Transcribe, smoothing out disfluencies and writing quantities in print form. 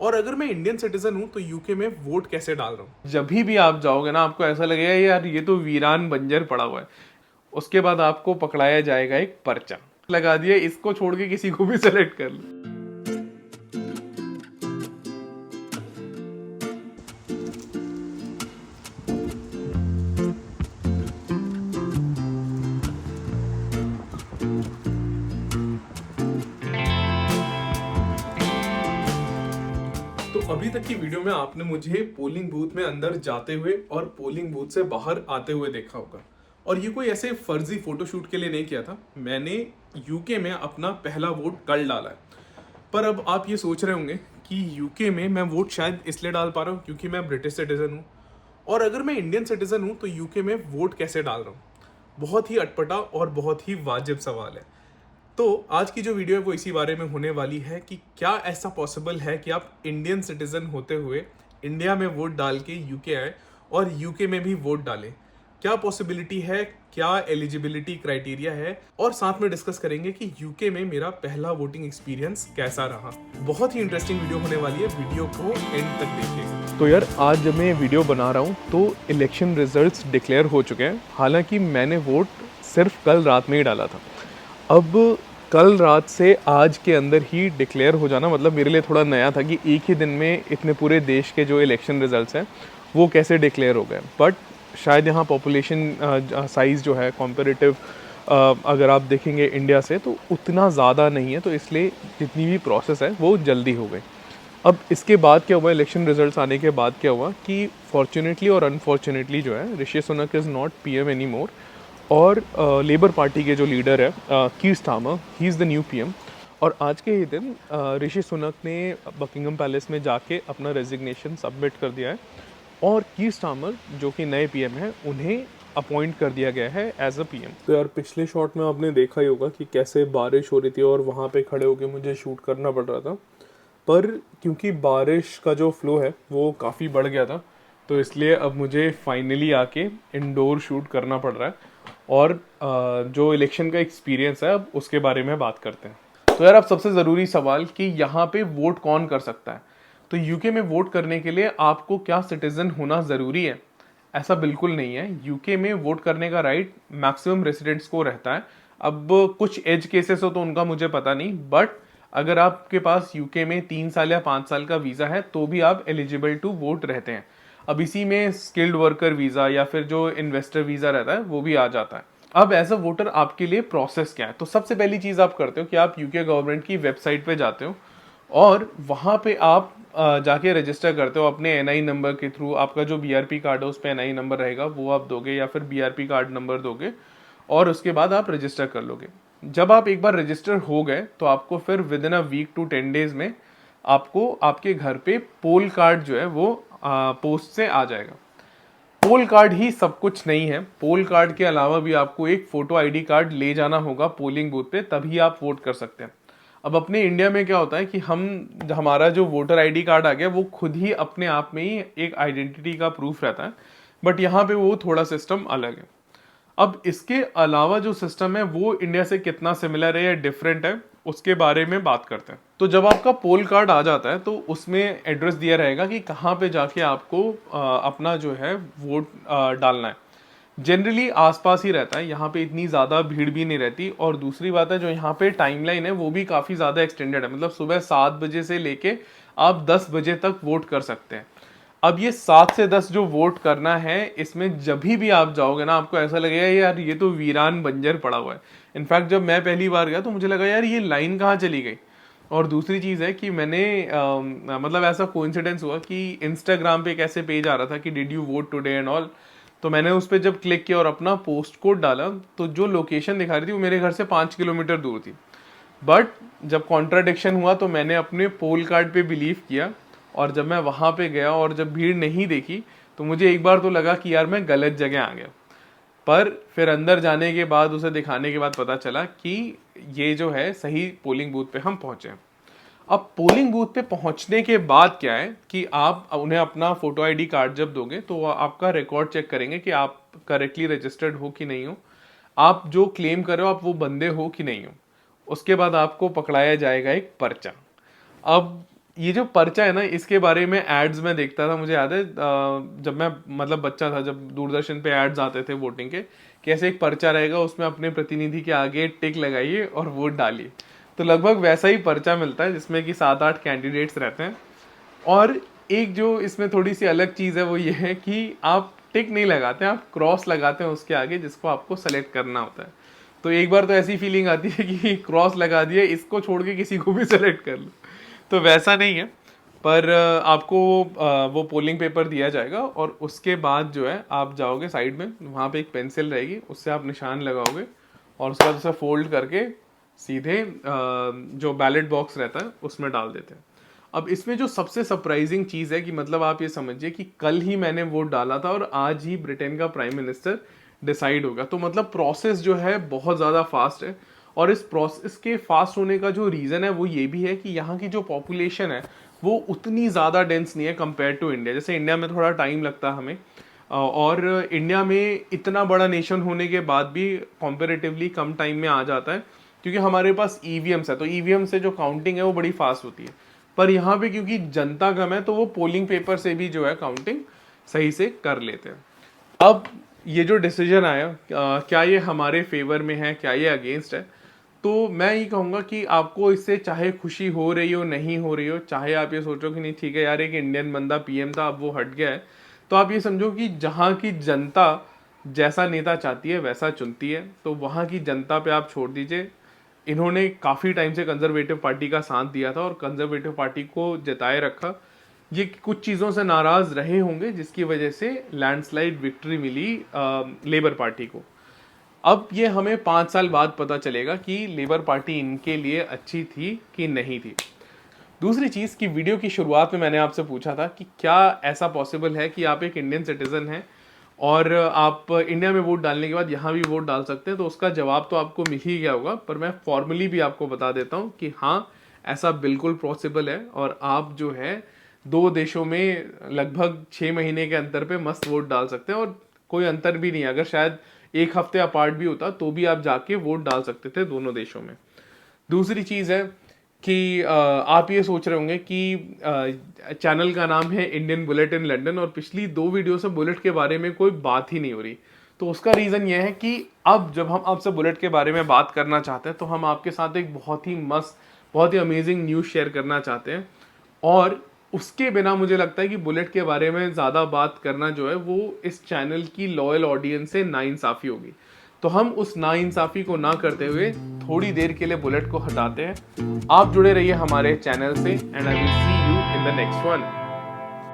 और अगर मैं इंडियन सिटीजन हूं तो यूके में वोट कैसे डाल रहा हूँ। जब भी आप जाओगे ना, आपको ऐसा लगेगा यार ये तो वीरान बंजर पड़ा हुआ है। उसके बाद आपको पकड़ाया जाएगा एक पर्चा, लगा दिया, इसको छोड़ के किसी को भी सेलेक्ट कर लो। तो अभी तक की वीडियो में आपने मुझे पोलिंग बूथ में अंदर जाते हुए और पोलिंग बूथ से बाहर आते हुए देखा होगा। और ये कोई ऐसे फर्जी फोटोशूट के लिए नहीं किया था। मैंने यूके में अपना पहला वोट कल डाला है। पर अब आप ये सोच रहे होंगे कि यूके में मैं वोट शायद इसलिए डाल पा रहा हूँ क्योंकि मैं ब्रिटिश सिटीजन हूँ। और अगर मैं इंडियन सिटीजन हूँ तो यूके में वोट कैसे डाल रहा हूँ। बहुत ही अटपटा और बहुत ही वाजिब सवाल है। तो आज की जो वीडियो है वो इसी बारे में होने वाली है कि क्या ऐसा पॉसिबल है कि आप इंडियन सिटीजन होते हुए इंडिया में वोट डाल के यूके आए और यूके में भी वोट डालें। क्या पॉसिबिलिटी है, क्या एलिजिबिलिटी क्राइटेरिया है, और साथ में डिस्कस करेंगे कि यूके में मेरा पहला वोटिंग एक्सपीरियंस कैसा रहा। बहुत ही इंटरेस्टिंग वीडियो होने वाली है, वीडियो को एंड तक देखिएगा। तो यार आज जब मैं वीडियो बना रहा हूँ तो इलेक्शन रिजल्ट्स डिक्लेयर हो चुके हैं। हालांकि मैंने वोट सिर्फ कल रात में ही डाला था। अब कल रात से आज के अंदर ही डिक्लेयर हो जाना मतलब मेरे लिए थोड़ा नया था कि एक ही दिन में इतने पूरे देश के जो इलेक्शन रिजल्ट्स हैं वो कैसे डिक्लेयर हो गए। बट शायद यहाँ पॉपुलेशन साइज़ जो है कॉम्पेरेटिव अगर आप देखेंगे इंडिया से तो उतना ज़्यादा नहीं है, तो इसलिए जितनी भी प्रोसेस है वो जल्दी हो गई। अब इसके बाद क्या हुआ, इलेक्शन रिजल्ट्स आने के बाद क्या हुआ कि फॉर्चुनेटली और अनफॉर्चुनेटली जो है Rishi Sunak is not PM any more. और लेबर पार्टी के जो लीडर है Keir Starmer, he is the new PM. और आज के ही दिन ऋषि सुनक ने बकिंगम पैलेस में जाके अपना रेजिग्नेशन सबमिट कर दिया है और कीर स्टार्मर जो कि नए पीएम हैं उन्हें अपॉइंट कर दिया गया है एज अ पीएम। तो यार पिछले शॉट में आपने देखा ही होगा कि कैसे बारिश हो रही थी और वहाँ पे खड़े होकर मुझे शूट करना पड़ रहा था। पर क्योंकि बारिश का जो फ्लो है वो काफ़ी बढ़ गया था तो इसलिए अब मुझे फाइनली आके इंडोर शूट करना पड़ रहा है। और जो इलेक्शन का एक्सपीरियंस है अब उसके बारे में बात करते हैं। तो यार अब सबसे ज़रूरी सवाल कि यहाँ पे वोट कौन कर सकता है। तो यूके में वोट करने के लिए आपको क्या सिटीजन होना ज़रूरी है? ऐसा बिल्कुल नहीं है। यूके में वोट करने का राइट मैक्सिमम रेसिडेंट्स को रहता है। अब कुछ एज केसेस हो तो उनका मुझे पता नहीं, बट अगर आपके पास यूके में 3 साल या 5 साल का वीज़ा है तो भी आप एलिजिबल टू वोट रहते हैं। अब इसी में स्किल्ड वर्कर वीज़ा या फिर जो इन्वेस्टर वीज़ा रहता है वो भी आ जाता है। अब एज अ वोटर आपके लिए प्रोसेस क्या है? तो सबसे पहली चीज़ आप करते हो कि आप यूके गवर्नमेंट की वेबसाइट पे जाते हो और वहाँ पे आप जाके रजिस्टर करते हो अपने एनआई नंबर के थ्रू। आपका जो बीआरपी कार्ड है उस पर एनआई नंबर रहेगा, वो आप दोगे या फिर बीआरपी कार्ड नंबर दोगे और उसके बाद आप रजिस्टर कर लोगे। जब आप एक बार रजिस्टर हो गए तो आपको फिर within a week to 10 days में आपको आपके घर पे पोल कार्ड जो है वो पोस्ट से आ जाएगा। पोल कार्ड ही सब कुछ नहीं है। पोल कार्ड के अलावा भी आपको एक फोटो आईडी कार्ड ले जाना होगा पोलिंग बूथ पे, तभी आप वोट कर सकते हैं। अब अपने इंडिया में क्या होता है कि हमारा जो वोटर आईडी कार्ड आ गया वो खुद ही अपने आप में ही एक आइडेंटिटी का प्रूफ रहता है, बट यहाँ पे वो थोड़ा सिस्टम अलग है। अब इसके अलावा जो सिस्टम है वो इंडिया से कितना सिमिलर है या डिफरेंट है उसके बारे में बात करते हैं। तो जब आपका पोल कार्ड आ जाता है तो उसमें एड्रेस दिया रहेगा कि कहाँ पे जाके आपको अपना जो है वोट डालना है। जनरली आसपास ही रहता है, यहाँ पे इतनी ज़्यादा भीड़ भी नहीं रहती। और दूसरी बात है जो यहाँ पे टाइमलाइन है वो भी काफ़ी ज़्यादा एक्सटेंडेड है, मतलब सुबह 7 बजे से लेके आप 10 बजे तक वोट कर सकते हैं। अब ये 7 से 10 जो वोट करना है इसमें जब भी आप जाओगे ना आपको ऐसा लगेगा यार ये तो वीरान बंजर पड़ा हुआ है। इनफैक्ट जब मैं पहली बार गया तो मुझे लगा यार ये लाइन कहाँ चली गई। और दूसरी चीज़ है कि मैंने मतलब ऐसा कोइंसिडेंस हुआ कि इंस्टाग्राम पे एक ऐसे पेज आ रहा था कि did you won't today and all. तो मैंने उस पर जब क्लिक किया और अपना पोस्ट कोड डाला तो जो लोकेशन दिखा रही थी वो मेरे घर से 5 किलोमीटर दूर थी। बट जब कॉन्ट्राडिक्शन हुआ तो मैंने अपने पोल कार्ड पे बिलीव किया और जब मैं वहाँ पे गया और जब भीड़ नहीं देखी तो मुझे एक बार तो लगा कि यार मैं गलत जगह आ गया। पर फिर अंदर जाने के बाद उसे दिखाने के बाद पता चला कि ये जो है सही पोलिंग बूथ पे हम पहुंचे। अब पोलिंग बूथ पे पहुंचने के बाद क्या है कि आप उन्हें अपना फोटो आईडी कार्ड जब दोगे तो वो आपका रिकॉर्ड चेक करेंगे कि आप करेक्टली रजिस्टर्ड हो कि नहीं हो, आप जो क्लेम कर रहे हो आप वो बंदे हो कि नहीं हो। उसके बाद आपको पकड़ाया जाएगा एक पर्चा। अब ये जो पर्चा है ना, इसके बारे में एड्स में देखता था। मुझे याद है जब मैं मतलब बच्चा था, जब दूरदर्शन पे एड्स आते थे वोटिंग के, कैसे एक पर्चा रहेगा, उसमें अपने प्रतिनिधि के आगे टिक लगाइए और वोट डालिए। तो लगभग वैसा ही पर्चा मिलता है जिसमें कि 7-8 कैंडिडेट्स रहते हैं। और एक जो इसमें थोड़ी सी अलग चीज़ है वो ये है कि आप टिक नहीं लगाते हैं, आप क्रॉस लगाते हैं उसके आगे, जिसको आपको सेलेक्ट करना होता है। तो एक बार तो ऐसी फीलिंग आती है कि क्रॉस लगा दिया, इसको छोड़ के किसी को भी सेलेक्ट कर लो। तो वैसा नहीं है, पर आपको वो पोलिंग पेपर दिया जाएगा और उसके बाद जो है आप जाओगे साइड में, वहाँ पे एक पेंसिल रहेगी, उससे आप निशान लगाओगे और उसके बाद उसे फोल्ड करके सीधे जो बैलेट बॉक्स रहता है उसमें डाल देते हैं। अब इसमें जो सबसे सरप्राइजिंग चीज़ है कि मतलब आप ये समझिए कि कल ही मैंने वोट डाला था और आज ही ब्रिटेन का प्राइम मिनिस्टर डिसाइड होगा। तो मतलब प्रोसेस जो है बहुत ज़्यादा फास्ट है। और इस प्रोसेस के फास्ट होने का जो रीज़न है वो ये भी है कि यहाँ की जो पॉपुलेशन है वो उतनी ज़्यादा डेंस नहीं है कंपेयर टू इंडिया। जैसे इंडिया में थोड़ा टाइम लगता है हमें, और इंडिया में इतना बड़ा नेशन होने के बाद भी कंपैरेटिवली कम टाइम में आ जाता है, क्योंकि हमारे पास ईवीएम्स है। तो ईवीएम से जो काउंटिंग है वो बड़ी फास्ट होती है। पर यहाँ पे क्योंकि जनता कम है तो वो पोलिंग पेपर से भी जो है काउंटिंग सही से कर लेते हैं। अब ये जो डिसीजन आया, क्या ये हमारे फेवर में है, क्या ये अगेंस्ट है? तो मैं ये कहूँगा कि आपको इससे चाहे खुशी हो रही हो, नहीं हो रही हो, चाहे आप ये सोचो कि नहीं ठीक है यार एक इंडियन बंदा पीएम था अब वो हट गया है, तो आप ये समझो कि जहाँ की जनता जैसा नेता चाहती है वैसा चुनती है। तो वहाँ की जनता पे आप छोड़ दीजिए। इन्होंने काफ़ी टाइम से कंजर्वेटिव पार्टी का साथ दिया था और कंजर्वेटिव पार्टी को जिताए रखा। ये कुछ चीज़ों से नाराज़ रहे होंगे जिसकी वजह से लैंडस्लाइड विक्ट्री मिली लेबर पार्टी को। अब ये हमें 5 साल बाद पता चलेगा कि लेबर पार्टी इनके लिए अच्छी थी कि नहीं थी। दूसरी चीज़ कि वीडियो की शुरुआत में मैंने आपसे पूछा था कि क्या ऐसा पॉसिबल है कि आप एक इंडियन सिटीज़न हैं और आप इंडिया में वोट डालने के बाद यहाँ भी वोट डाल सकते हैं? तो उसका जवाब तो आपको मिल ही गया होगा, पर मैं फॉर्मली भी आपको बता देता हूँ कि हाँ, ऐसा बिल्कुल पॉसिबल है। और आप जो है 2 देशों में लगभग 6 महीने के अंतर पे मस्त वोट डाल सकते हैं और कोई अंतर भी नहीं है। अगर शायद 1 हफ्ते अपार्ट भी होता तो भी आप जाके वोट डाल सकते थे दोनों देशों में। दूसरी चीज़ है कि आप ये सोच रहे होंगे कि चैनल का नाम है इंडियन बुलेट इन लंदन और पिछली 2 वीडियो से बुलेट के बारे में कोई बात ही नहीं हो रही। तो उसका रीज़न ये है कि अब जब हम आपसे बुलेट के बारे में बात करना चाहते हैं तो हम आपके साथ एक बहुत ही मस्त, बहुत ही अमेजिंग न्यूज़ शेयर करना चाहते हैं। और उसके बिना मुझे लगता है कि बुलेट के बारे में ज़्यादा बात करना जो है वो इस चैनल की लॉयल ऑडियंस से नाइंसाफ़ी होगी। तो हम उस नाइंसाफ़ी को ना करते हुए थोड़ी देर के लिए बुलेट को हटाते हैं। आप जुड़े रहिए हमारे चैनल से and I will see you in the next one.